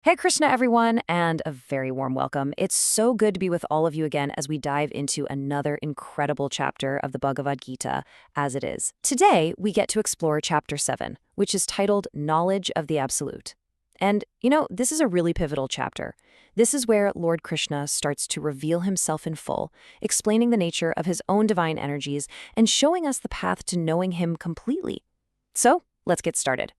Hey Krishna everyone, and a very warm welcome. It's so good to be with all of you again as we dive into another incredible chapter of the Bhagavad Gita as it is. Today, we get to explore chapter 7, which is titled Knowledge of the Absolute. And, this is a really pivotal chapter. This is where Lord Krishna starts to reveal himself in full, explaining the nature of his own divine energies and showing us the path to knowing him completely. So, let's get started.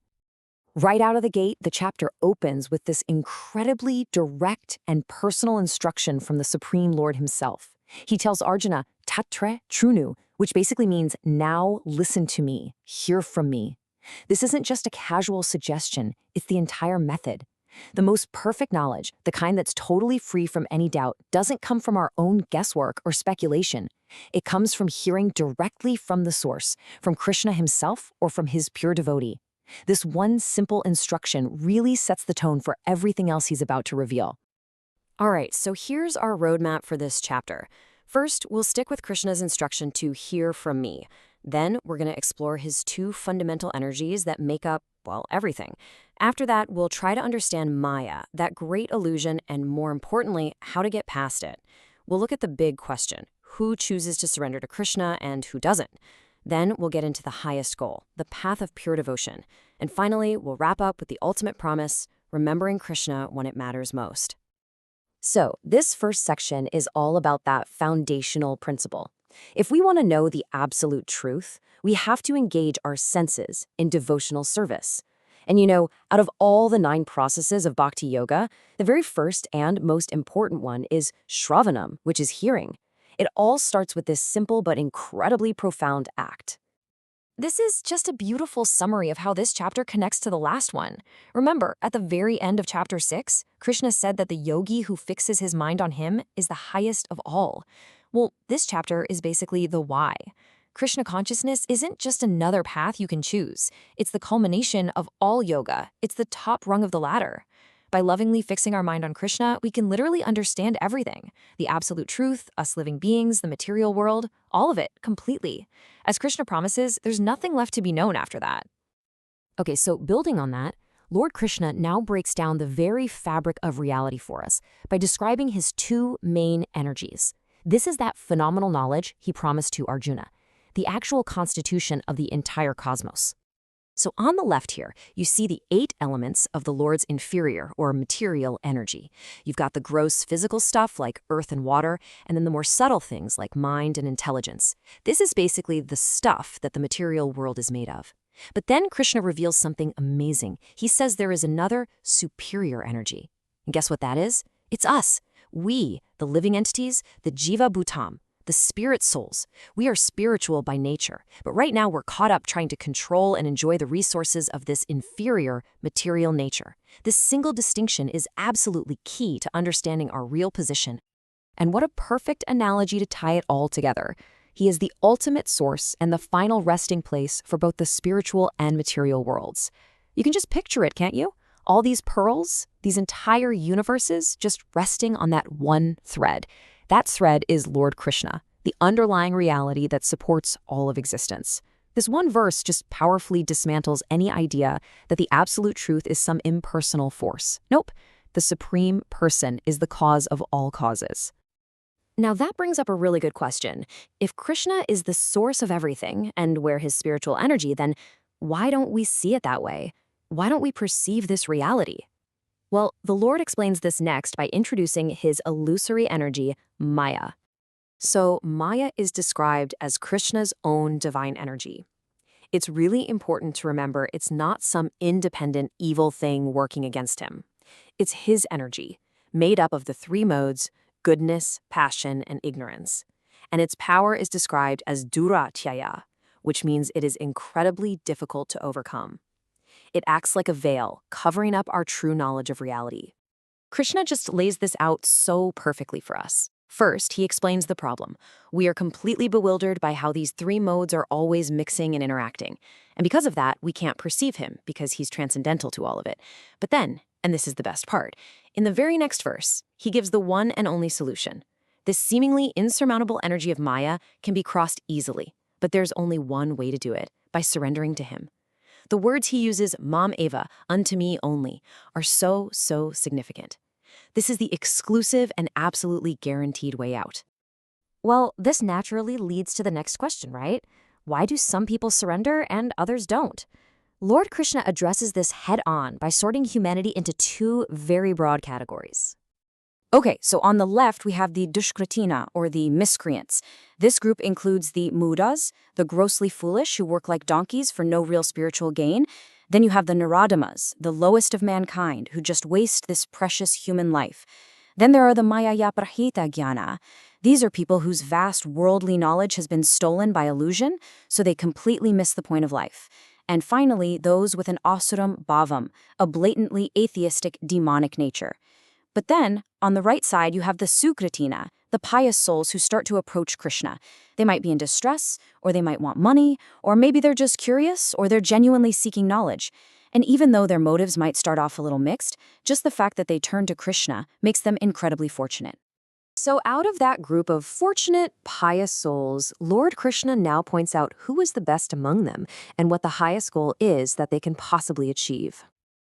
Right out of the gate, the chapter opens with this incredibly direct and personal instruction from the Supreme Lord himself. He tells Arjuna, Tatre Trunu, which basically means, now listen to me, hear from me. This isn't just a casual suggestion, it's the entire method. The most perfect knowledge, the kind that's totally free from any doubt, doesn't come from our own guesswork or speculation. It comes from hearing directly from the source, from Krishna himself or from his pure devotee. This one simple instruction really sets the tone for everything else he's about to reveal. All right, so here's our roadmap for this chapter. First, we'll stick with Krishna's instruction to hear from me. Then, we're going to explore his two fundamental energies that make up, everything. After that, we'll try to understand Maya, that great illusion, and more importantly, how to get past it. We'll look at the big question: who chooses to surrender to Krishna and who doesn't? Then we'll get into the highest goal, the path of pure devotion. And finally, we'll wrap up with the ultimate promise, remembering Krishna when it matters most. So, this first section is all about that foundational principle. If we want to know the absolute truth, we have to engage our senses in devotional service. And out of all the 9 processes of bhakti yoga, the very first and most important one is shravanam, which is hearing. It all starts with this simple but incredibly profound act. This is just a beautiful summary of how this chapter connects to the last one. Remember, at the very end of chapter 6, Krishna said that the yogi who fixes his mind on him is the highest of all. Well, this chapter is basically the why. Krishna consciousness isn't just another path you can choose. It's the culmination of all yoga. It's the top rung of the ladder. By lovingly fixing our mind on Krishna, we can literally understand everything. The absolute truth, us living beings, the material world, all of it, completely. As Krishna promises, there's nothing left to be known after that. Okay, so building on that, Lord Krishna now breaks down the very fabric of reality for us by describing his 2 main energies. This is that phenomenal knowledge he promised to Arjuna, the actual constitution of the entire cosmos. So on the left here, you see the 8 elements of the Lord's inferior or material energy. You've got the gross physical stuff like earth and water, and then the more subtle things like mind and intelligence. This is basically the stuff that the material world is made of. But then Krishna reveals something amazing. He says there is another superior energy. And guess what that is? It's us. We, the living entities, the Jiva Bhutam, the spirit souls. We are spiritual by nature, but right now we're caught up trying to control and enjoy the resources of this inferior material nature. This single distinction is absolutely key to understanding our real position. And what a perfect analogy to tie it all together. He is the ultimate source and the final resting place for both the spiritual and material worlds. You can just picture it, can't you? All these pearls, these entire universes just resting on that one thread. That thread is Lord Krishna, the underlying reality that supports all of existence. This one verse just powerfully dismantles any idea that the absolute truth is some impersonal force. Nope, the Supreme Person is the cause of all causes. Now that brings up a really good question. If Krishna is the source of everything and we're his spiritual energy, then why don't we see it that way? Why don't we perceive this reality? Well, the Lord explains this next by introducing his illusory energy, Maya. So Maya is described as Krishna's own divine energy. It's really important to remember it's not some independent evil thing working against him. It's his energy, made up of the 3 modes, goodness, passion, and ignorance. And its power is described as duratyaya, which means it is incredibly difficult to overcome. It acts like a veil, covering up our true knowledge of reality. Krishna just lays this out so perfectly for us. First, he explains the problem. We are completely bewildered by how these 3 modes are always mixing and interacting. And because of that, we can't perceive him because he's transcendental to all of it. But then, and this is the best part, in the very next verse, he gives the one and only solution. This seemingly insurmountable energy of Maya can be crossed easily, but there's only one way to do it, by surrendering to him. The words he uses, mam eva, unto me only, are so significant. This is the exclusive and absolutely guaranteed way out. Well, this naturally leads to the next question, right? Why do some people surrender and others don't? Lord Krishna addresses this head-on by sorting humanity into two very broad categories. Okay, so on the left, we have the dushkratina, or the miscreants. This group includes the mudas, the grossly foolish who work like donkeys for no real spiritual gain. Then you have the naradamas, the lowest of mankind, who just waste this precious human life. Then there are the mayaya prahita jnana. These are people whose vast worldly knowledge has been stolen by illusion, so they completely miss the point of life. And finally, those with an asuram bhavam, a blatantly atheistic, demonic nature. But then, on the right side, you have the sukritina, the pious souls who start to approach Krishna. They might be in distress, or they might want money, or maybe they're just curious, or they're genuinely seeking knowledge. And even though their motives might start off a little mixed, just the fact that they turn to Krishna makes them incredibly fortunate. So out of that group of fortunate, pious souls, Lord Krishna now points out who is the best among them and what the highest goal is that they can possibly achieve.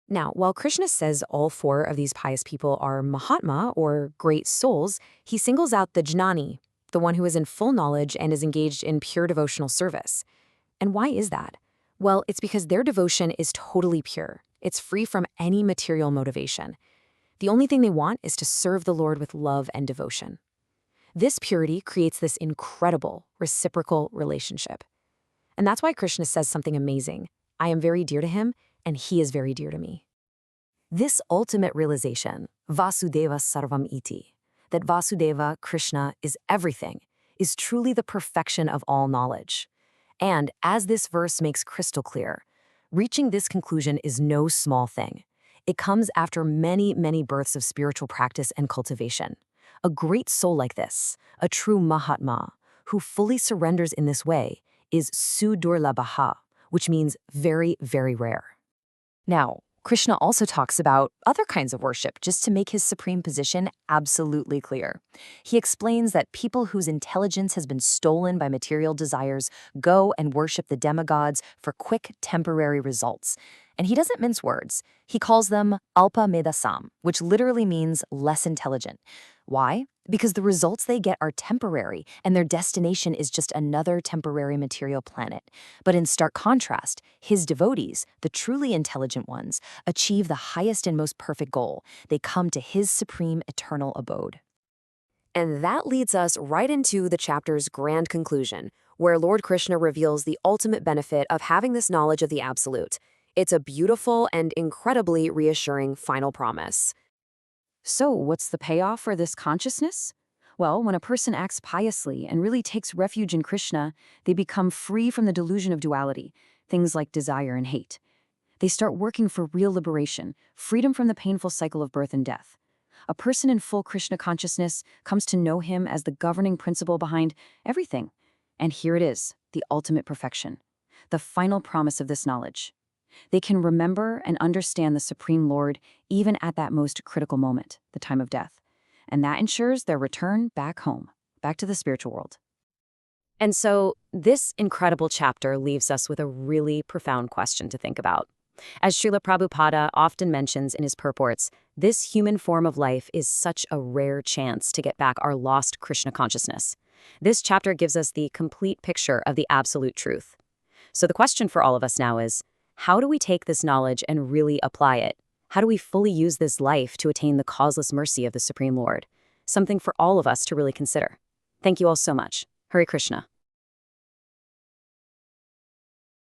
Now, while Krishna says all four of these pious people are Mahatma, or great souls, he singles out the Jnani, the one who is in full knowledge and is engaged in pure devotional service. And why is that? Well, it's because their devotion is totally pure. It's free from any material motivation. The only thing they want is to serve the Lord with love and devotion. This purity creates this incredible, reciprocal relationship. And that's why Krishna says something amazing. I am very dear to him, and he is very dear to me. This ultimate realization, Vasudeva Sarvam Iti, that Vasudeva, Krishna, is everything, is truly the perfection of all knowledge. And as this verse makes crystal clear, reaching this conclusion is no small thing. It comes after many births of spiritual practice and cultivation. A great soul like this, a true Mahatma, who fully surrenders in this way, is sudurlabha, which means very rare. Now, Krishna also talks about other kinds of worship just to make his supreme position absolutely clear. He explains that people whose intelligence has been stolen by material desires go and worship the demigods for quick, temporary results. And he doesn't mince words. He calls them alpa medasam, which literally means less intelligent. Why? Because the results they get are temporary, and their destination is just another temporary material planet. But in stark contrast, his devotees, the truly intelligent ones, achieve the highest and most perfect goal. They come to his supreme eternal abode. And that leads us right into the chapter's grand conclusion, where Lord Krishna reveals the ultimate benefit of having this knowledge of the Absolute. It's a beautiful and incredibly reassuring final promise. So, what's the payoff for this consciousness? Well, when a person acts piously and really takes refuge in Krishna, they become free from the delusion of duality, things like desire and hate. They start working for real liberation, freedom from the painful cycle of birth and death. A person in full Krishna consciousness comes to know him as the governing principle behind everything. And here it is, the ultimate perfection, the final promise of this knowledge. They can remember and understand the Supreme Lord even at that most critical moment, the time of death. And that ensures their return back home, back to the spiritual world. And so this incredible chapter leaves us with a really profound question to think about. As Srila Prabhupada often mentions in his purports, this human form of life is such a rare chance to get back our lost Krishna consciousness. This chapter gives us the complete picture of the absolute truth. So the question for all of us now is, how do we take this knowledge and really apply it? How do we fully use this life to attain the causeless mercy of the Supreme Lord? Something for all of us to really consider. Thank you all so much. Hare Krishna.